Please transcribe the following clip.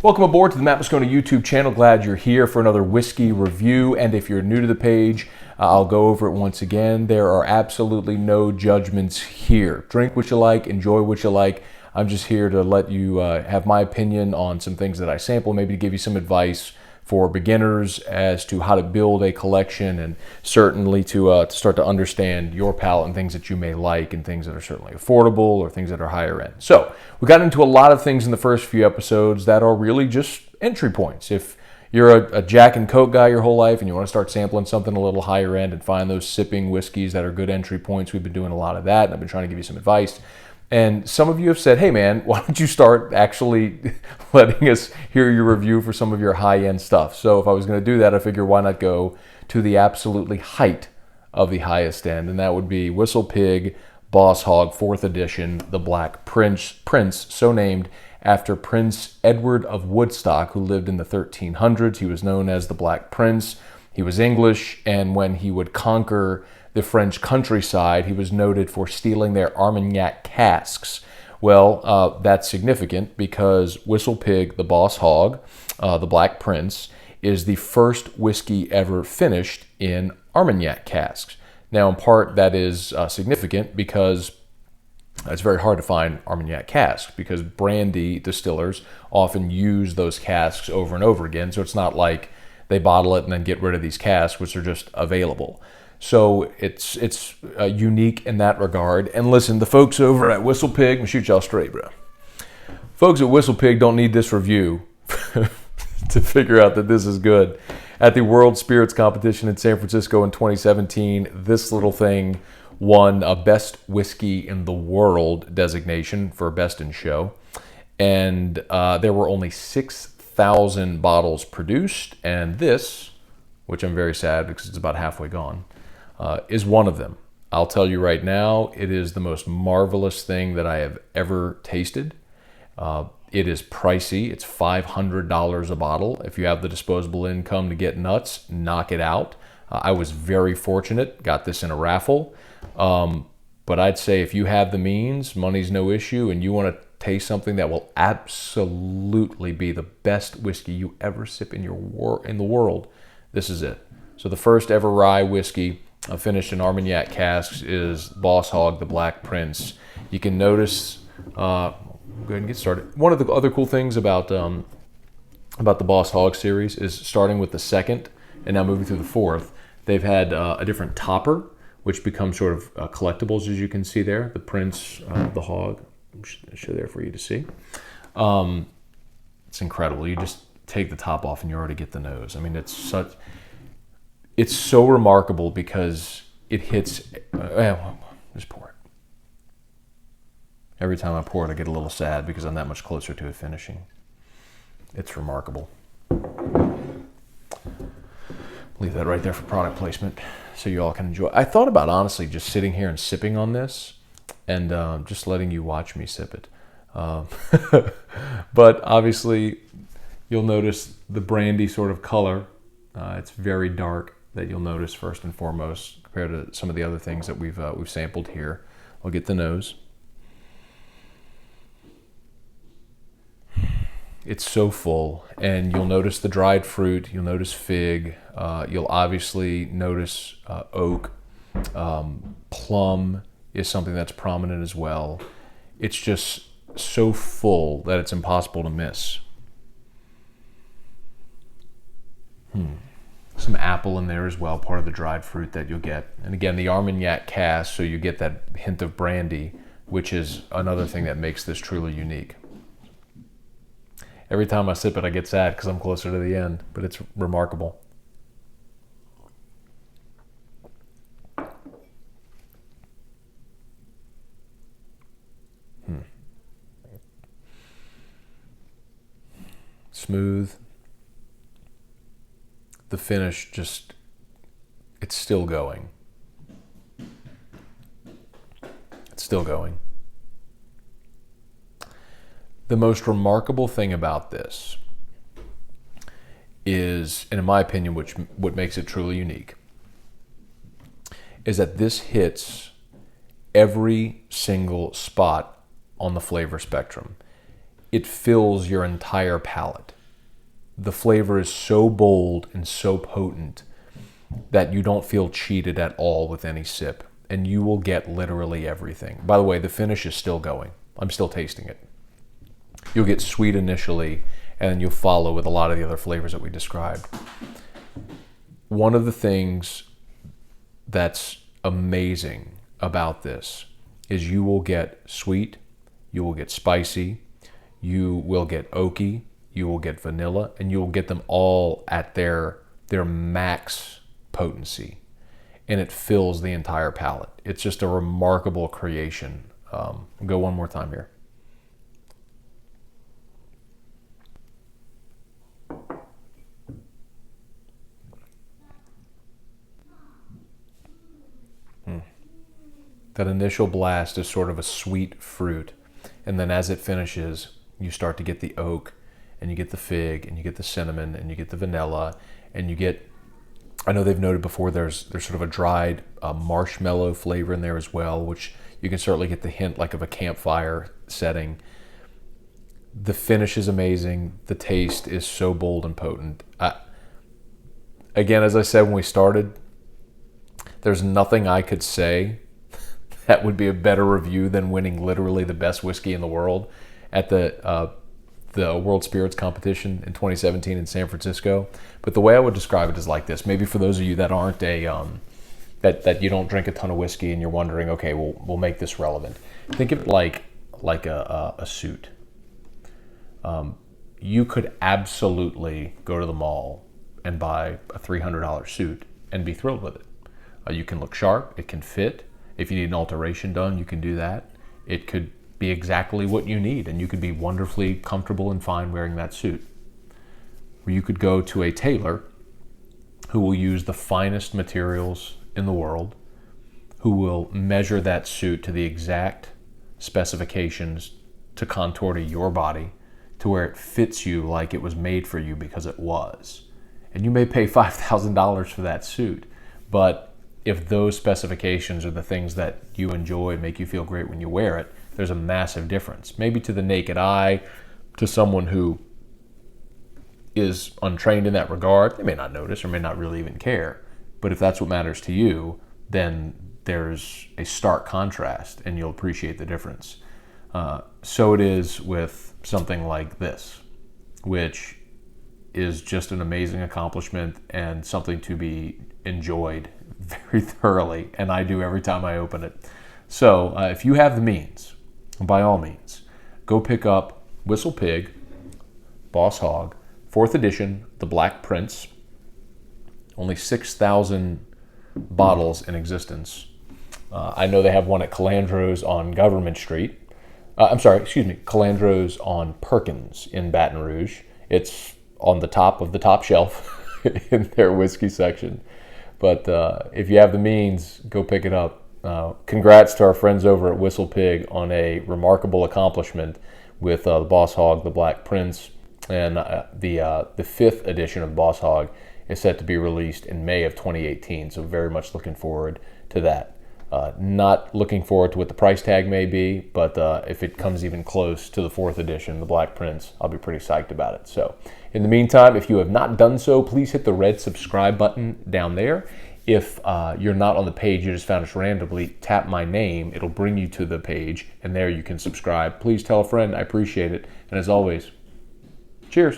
Welcome aboard to the Matt Moscona YouTube channel. Glad you're here for another whiskey review. And if you're new to the page, I'll go over it once again. There are absolutely no judgments here. Drink what you like, enjoy what you like. I'm just here to let you have my opinion on some things that I sample, maybe to give you some advice for beginners as to how to build a collection, and certainly to start to understand your palate and things that you may like, and things that are certainly affordable or things that are higher end. So we got into a lot of things in the first few episodes that are really just entry points. If you're a Jack and Coke guy your whole life and you want to start sampling something a little higher end and find those sipping whiskeys that are good entry points, we've been doing a lot of that, and I've been trying to give you some advice. And some of you have said, hey man, why don't you start actually letting us hear your review for some of your high-end stuff? So if I was going to do that, I figure why not go to the absolutely height of the highest end, and that would be WhistlePig Boss Hogg 4th edition, the Black Prince, so named after Prince Edward of Woodstock, who lived in the 1300s. He was known as the Black Prince. He was English, and when he would conquer the French countryside, he was noted for stealing their Armagnac casks. Well, that's significant because WhistlePig, the Boss Hogg, the Black Prince, is the first whiskey ever finished in Armagnac casks. Now, in part, that is significant because it's very hard to find Armagnac casks, because brandy distillers often use those casks over and over again. So it's not like they bottle it and then get rid of these casks, which are just available. So it's unique in that regard. And listen, the folks over at WhistlePig, I'm gonna shoot y'all straight, bro. Folks at WhistlePig don't need this review to figure out that this is good. At the World Spirits Competition in San Francisco in 2017, this little thing won a Best Whiskey in the World designation for Best in Show. And there were only 6,000 bottles produced, and this, which I'm very sad because it's about halfway gone, is one of them. I'll tell you right now, it is the most marvelous thing that I have ever tasted. It is pricey. It's $500 a bottle. If you have the disposable income to get nuts, knock it out. I was very fortunate, got this in a raffle. But I'd say if you have the means, money's no issue, and you want to taste something that will absolutely be the best whiskey you ever sip in the world, this is it. So the first ever rye whiskey finished in Armagnac casks is Boss Hogg, the Black Prince. You can notice, go ahead and get started. One of the other cool things about the Boss Hogg series is starting with the second and now moving through the fourth, they've had a different topper, which becomes sort of collectibles, as you can see there. The Prince, the Hog, show there for you to see. It's incredible. You just take the top off and you already get the nose. I mean, it's so remarkable because it hits, just pour it. Every time I pour it, I get a little sad because I'm that much closer to it finishing. It's remarkable. Leave that right there for product placement so you all can enjoy. I thought about, honestly, just sitting here and sipping on this and just letting you watch me sip it. But obviously, you'll notice the brandy sort of color. It's very dark, that you'll notice first and foremost compared to some of the other things that we've sampled here. I'll get the nose. It's so full, and you'll notice the dried fruit, you'll notice fig, you'll obviously notice oak. Plum is something that's prominent as well. It's just so full that it's impossible to miss. Some apple in there as well, part of the dried fruit that you'll get. And again, the Armagnac cask, so you get that hint of brandy, which is another thing that makes this truly unique. Every time I sip it, I get sad because I'm closer to the end, but it's remarkable. Smooth. The finish just, it's still going. It's still going. The most remarkable thing about this is, and in my opinion, what makes it truly unique, is that this hits every single spot on the flavor spectrum. it fills your entire palate. The flavor is so bold and so potent that you don't feel cheated at all with any sip, and you will get literally everything. By the way, the finish is still going. I'm still tasting it. You'll get sweet initially, and then you'll follow with a lot of the other flavors that we described. One of the things that's amazing about this is you will get sweet, you will get spicy, you will get oaky, you will get vanilla, and you will get them all at their max potency, and it fills the entire palate. It's just a remarkable creation. Go one more time here. That initial blast is sort of a sweet fruit, and then as it finishes, you start to get the oak, and you get the fig, and you get the cinnamon, and you get the vanilla, and you get, I know they've noted before, there's sort of a dried marshmallow flavor in there as well, which you can certainly get the hint like of a campfire setting. The finish is amazing. The taste is so bold and potent. Again, as I said when we started, there's nothing I could say that would be a better review than winning literally the best whiskey in the world at the World Spirits Competition in 2017 in San Francisco. But the way I would describe it is like this. Maybe for those of you that aren't that you don't drink a ton of whiskey and you're wondering, okay, we'll make this relevant. Think of it like a suit. You could absolutely go to the mall and buy a $300 suit and be thrilled with it. You can look sharp. It can fit. If you need an alteration done, you can do that. It could be exactly what you need, and you could be wonderfully comfortable and fine wearing that suit. Or you could go to a tailor who will use the finest materials in the world, who will measure that suit to the exact specifications to contour to your body, to where it fits you like it was made for you because it was. And you may pay $5,000 for that suit, but if those specifications are the things that you enjoy and make you feel great when you wear it, there's a massive difference. Maybe to the naked eye, to someone who is untrained in that regard, they may not notice or may not really even care. But if that's what matters to you, then there's a stark contrast and you'll appreciate the difference. So it is with something like this, which is just an amazing accomplishment and something to be enjoyed very thoroughly, and I do every time I open it. So if you have the means, by all means, go pick up WhistlePig Boss Hogg, 4th edition, the Black Prince. Only 6,000 bottles in existence. I know they have one at Calandro's on Government Street. Calandro's on Perkins in Baton Rouge. It's on the top of the top shelf in their whiskey section. But if you have the means, go pick it up. Congrats to our friends over at WhistlePig on a remarkable accomplishment with the Boss Hogg, the Black Prince, and the 5th edition of Boss Hogg is set to be released in May of 2018. So very much looking forward to that. Not looking forward to what the price tag may be, but if it comes even close to the 4th edition, the Black Prince, I'll be pretty psyched about it. So in the meantime, if you have not done so, please hit the red subscribe button down there. If you're not on the page, you just found us randomly, tap my name. It'll bring you to the page, and there you can subscribe. Please tell a friend. I appreciate it. And as always, cheers.